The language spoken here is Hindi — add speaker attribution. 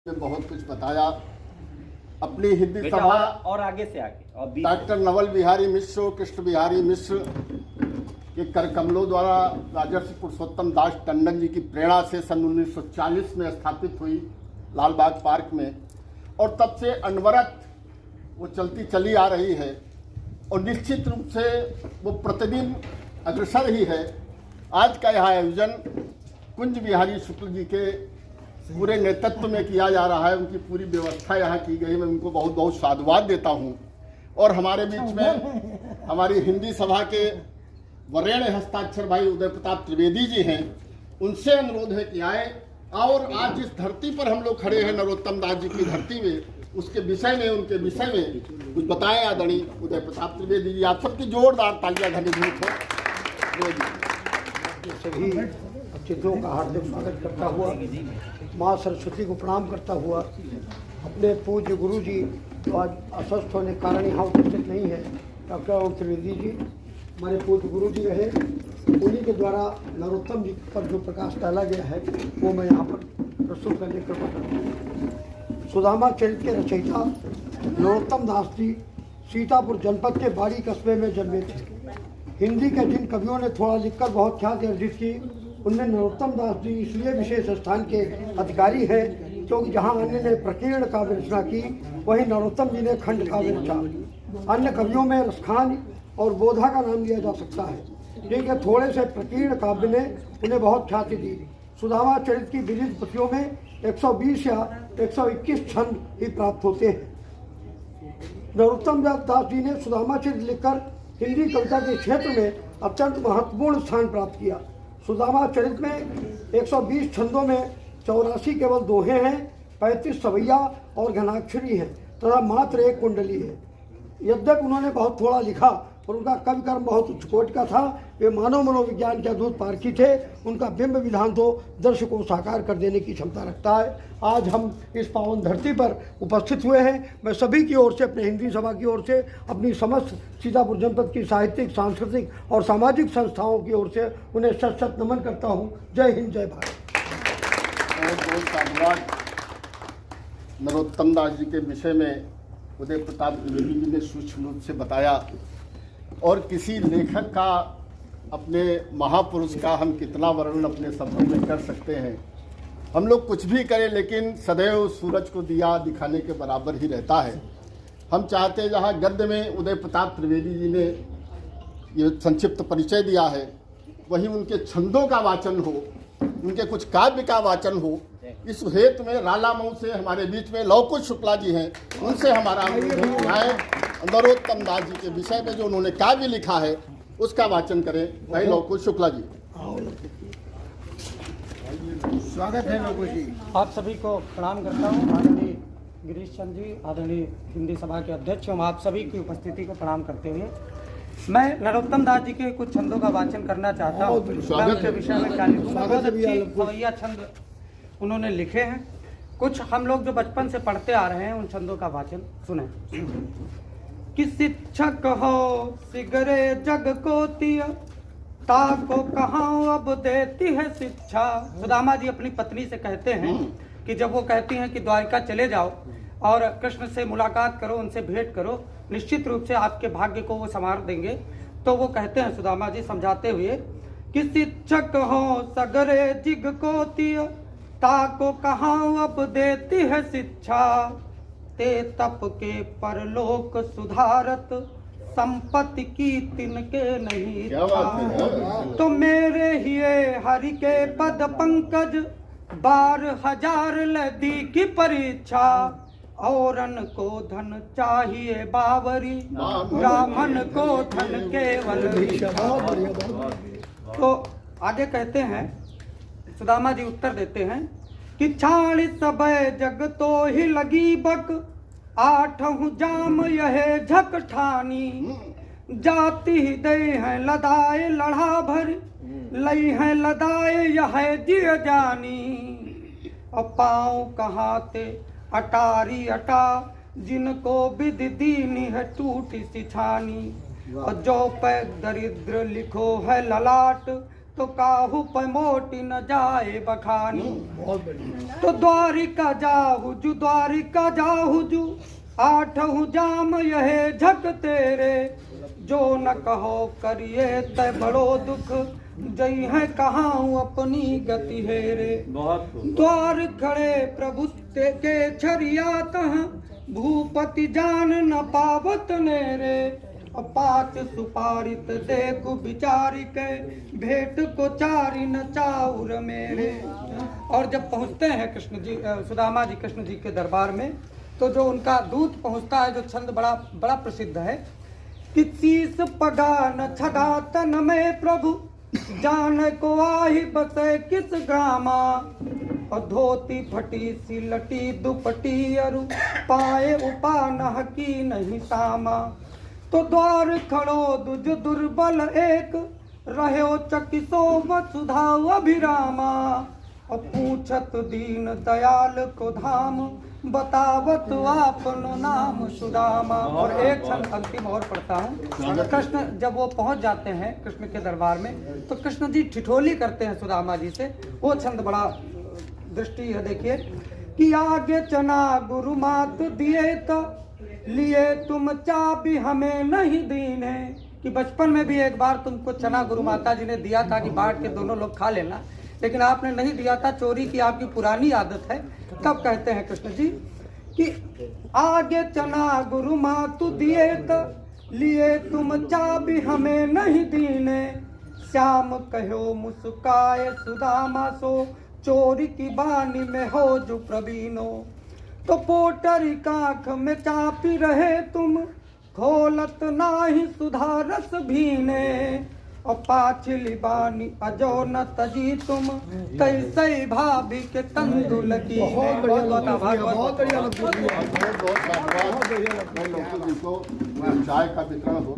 Speaker 1: बहुत कुछ बताया। अपनी हिंदी सभा
Speaker 2: और आगे से आगे
Speaker 1: डॉक्टर नवल बिहारी मिश्र, कृष्ण बिहारी मिश्र के कर कमलों द्वारा राजर्षि पुरुषोत्तम दास टंडन जी की प्रेरणा से सन 1940 में स्थापित हुई लालबाग पार्क में, और तब से अनवरत वो चलती चली आ रही है और निश्चित रूप से वो प्रतिदिन अग्रसर ही है। आज का यह आयोजन कुंज बिहारी शुक्ल जी के पूरे नेतृत्व में किया जा रहा है। उनकी पूरी व्यवस्था यहाँ की गई। मैं उनको बहुत बहुत साधुवाद देता हूँ। और हमारे बीच में हमारी हिंदी सभा के वरेण्य हस्ताक्षर भाई उदय प्रताप त्रिवेदी जी हैं। उनसे अनुरोध है कि आए और आज जिस धरती पर हम लोग खड़े हैं, नरोत्तम दास जी की धरती में, उसके विषय में, उनके विषय में कुछ बताएं आदरणीय उदय प्रताप त्रिवेदी जी। आप सबकी जोरदार तालियां घनीभूत हो।
Speaker 3: सभी अतिथियों का हार्दिक स्वागत करता हुआ, माँ सरस्वती को प्रणाम करता हुआ, अपने पूज्य गुरु जी जो आज अस्वस्थ होने के कारण यहाँ उपस्थित नहीं है, डॉक्टर त्रिवेदी जी हमारे पूज्य गुरु जी रहे, उन्हीं के द्वारा नरोत्तम जी पर जो प्रकाश डाला गया है वो मैं यहाँ पर प्रस्तुत करने की कृपा करता हूँ। सुदामा चरित्र के रचयिता नरोत्तम दास जी सीतापुर जनपद के बाड़ी कस्बे में जन्मे थे। हिंदी के जिन कवियों ने थोड़ा लिखकर बहुत ख्याति अर्जित की, उनमें नरोत्तम दास जी इसलिए विशेष स्थान के अधिकारी हैं क्योंकि जहाँ अन्य ने प्रकीर्ण काव्य रचना की, वहीं नरोत्तम जी ने खंड काव्य रचा। अन्य कवियों में रसखान और बोधा का नाम लिया जा सकता है, जिनके थोड़े से प्रकीर्ण काव्य ने उन्हें बहुत ख्याति दी। सुदामा चरित्र की विविध प्रतियों में 120 या 121 छंद ही प्राप्त होते हैं। नरोत्तम दास जी ने सुदामा चरित्र लिखकर हिंदी कविता के क्षेत्र में अत्यंत महत्वपूर्ण स्थान प्राप्त किया। सुदामा चरित्र में 120 छंदों में 84 केवल दोहे हैं, 35 सवैया और घनाक्षरी हैं तथा मात्र एक कुंडली है। यद्यपि उन्होंने बहुत थोड़ा लिखा और उनका कवि कर्म बहुत उच्च कोटि का था। वे मानव मनोविज्ञान के अद्भुत पारखी थे। उनका बिंब विधान तो दर्शकों को साकार कर देने की क्षमता रखता है। आज हम इस पावन धरती पर उपस्थित हुए हैं। मैं सभी की ओर से, अपने हिंदी सभा की ओर से, अपनी समस्त सीतापुर जनपद की साहित्यिक, सांस्कृतिक और सामाजिक संस्थाओं की ओर से उन्हें शत शत नमन करता हूँ। जय हिंद, जय भारत।
Speaker 1: बहुत बहुत धन्यवाद। नरोत्तम दास जी के विषय में उदय प्रताप त्रिवेदी जी ने सूक्ष्म रूप से बताया, और किसी लेखक का, अपने महापुरुष का हम कितना वर्णन अपने शब्दों में कर सकते हैं। हम लोग कुछ भी करें लेकिन सदैव सूरज को दिया दिखाने के बराबर ही रहता है। हम चाहते हैं जहाँ गद्य में उदय प्रताप त्रिवेदी जी ने ये संक्षिप्त परिचय दिया है, वहीं उनके छंदों का वाचन हो, उनके कुछ काव्य का वाचन हो। इस हेतु में रालामऊ से हमारे बीच में लवकुश शुक्ला जी हैं, उनसे हमारा अनुरोध है नरोत्तम दास जी के विषय में जो उन्होंने काव्य लिखा है उसका वाचन करें। भाई लवकुश शुक्ला जी।
Speaker 3: स्वागत है लवकुश जी।
Speaker 4: आप सभी को प्रणाम करता हूँ। आदरणीय गिरीश चंद्र जी, आदरणीय हिंदी सभा के अध्यक्ष, हम आप सभी की उपस्थिति को प्रणाम करते हुए मैं नरोत्तम दास जी के कुछ छंदों का वाचन करना चाहता हूँ। मैं उनके विषय में क्या लिखूंगा। बहुत अच्छी सवैया छंद उन्होंने लिखे हैं। कुछ हम लोग जो बचपन से पढ़ते आ रहे हैं उन छंदों का वाचन सुने। कि शिक्षक हो सिगरे जग को तिया, ताको कहाँ अब देती है शिक्षा। सुदामा जी अपनी पत्नी से कहते हैं कि जब वो कहती हैं कि द्वारिका चले जाओ और कृष्ण से मुलाकात करो, उनसे भेंट करो, निश्चित रूप से आपके भाग्य को वो संवार देंगे, तो वो कहते हैं सुदामा जी समझाते हुए कि शिक्षक हो सगरे जिग को तिया, ताको कहाँ अब देती है शिक्षा। ते तप के परलोक सुधारत, संपत्ति की तिनके नहीं था। तो मेरे हिये हरि के पद पंकज, 12,000 लदी की परीक्षा। औरन को धन चाहिए बावरी, ब्राह्मण को धन केवल भिक्षा। तो आगे कहते हैं, सुदामा जी उत्तर देते हैं कि 40 सबय जग तो ही लगी बक, 8 जाम यह झक ठानी। जाति दे हैं लदाए लड़ा भर, लई हैं लदाए यह जिय जानी। और पाँव कहाते अटारी अटा, जिनको विधि दीनी है टूटी सी छानी। और जो पैग दरिद्र लिखो है ललाट, तो काहू पमोटी न जाए बखानी।
Speaker 3: बहुत बढ़िया।
Speaker 4: तो द्वारिका जाहु जू आठहु जाम यहे झक तेरे, जो न कहो करिए तय बड़ो दुख, जई है कहाऊं अपनी गति हेरे।
Speaker 2: बहुत खूब।
Speaker 4: द्वार खड़े प्रभु ते के छरियात, भूपति जान न पावत नेरे। पाँच सुपारित देखु विचारी के, भेंट को चारि न चाउर मेरे। और जब पहुंचते हैं कृष्ण जी, सुदामा जी कृष्ण जी के दरबार में, तो जो उनका दूत पहुंचता है, जो छंद बड़ा प्रसिद्ध है कि शीस पगा न छगा तन में प्रभु, जान को आही बसे किस ग्रामा। और धोती फटी सी लटी दुपटी अरु, पाए उपान हकी नहीं सामा। तो द्वार खड़ो दुज दुर्बल एक, रहो चकिसो वसुधा अभिरामा। और पूछत दीन दयाल को धाम, बतावत आपन नाम सुदामा। और एक छंद अंतिम और पढ़ता हूँ। कृष्ण जब वो पहुंच जाते हैं कृष्ण के दरबार में, तो कृष्ण जी ठिठोली करते हैं सुदामा जी से। वो छंद बड़ा दृष्टि है, देखिए कि आगे चना गुरु मात दिए तो, लिए तुम चाबी हमें नहीं दीने। कि बचपन में भी एक बार तुमको चना गुरु माता जी ने दिया था कि बांट के दोनों लोग खा लेना, लेकिन आपने नहीं दिया था, चोरी की आपकी पुरानी आदत है। तब कहते हैं कृष्ण जी कि आगे चना गुरु मातु दिए तो, लिए तुम चाबी हमें नहीं दीने। श्याम कहो मुस्काए सुदामा सो, चोरी की बानी में हो जो प्रवीणो। तो पोटरी काख में चापी रहे तुम, खोलत नाही सुधारस भीने। और पाछली बानी अजो न तजी तुम, तैसे भाभी के तंदुल की।
Speaker 3: बहुत बढ़िया,
Speaker 1: बहुत बढ़िया। मैं लोगों जी को चाय का वितरण हो